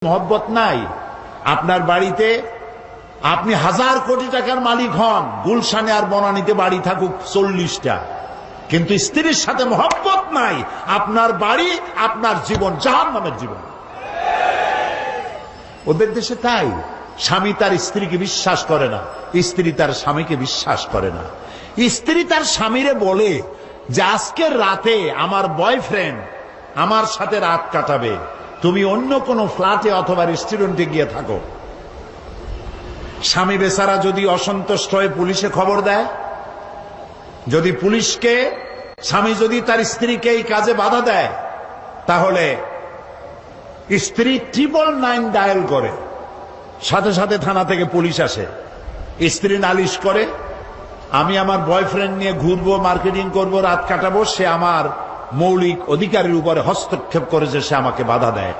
মহব্বত নাই। আপনার বাড়িতে আপনি 1000 কোটি টাকার মালিক হন, গুলশানে আর বনানীতে বাড়ি থাকুক 40টা, কিন্তু স্ত্রীর সাথে মহব্বত নাই, আপনার বাড়ি আপনার জীবন জাহান্নামের জীবন। ওদের দেশে তাই, স্বামী তার স্ত্রীকে বিশ্বাস করে না, স্ত্রী তার স্বামীকে বিশ্বাস করে না। স্ত্রী তার স্বামীরে বলে যে আজকের রাতে আমার বয়ফ্রেন্ড আমার সাথে রাত কাটাবে, তুমি অন্য কোন ফ্ল্যাটে অথবা রেস্টুরেন্টে গিয়ে থাকো। স্বামী বেচারা যদি অসন্তুষ্ট হয়ে পুলিশে খবর দেয়, যদি পুলিশকে স্বামী যদি তার স্ত্রীকে এই কাজে বাধা দেয়, তাহলে স্ত্রী 999 ডায়াল করে, সাথে সাথে থানা থেকে পুলিশ আসে। স্ত্রী নালিশ করে, আমি আমার বয়ফ্রেন্ড নিয়ে ঘুরবো, মার্কেটিং করব, রাত কাটাবো, সে আমার মৌলিক অধিকারের উপরে হস্তক্ষেপ করেছে, সে আমাকে বাধা দেয়।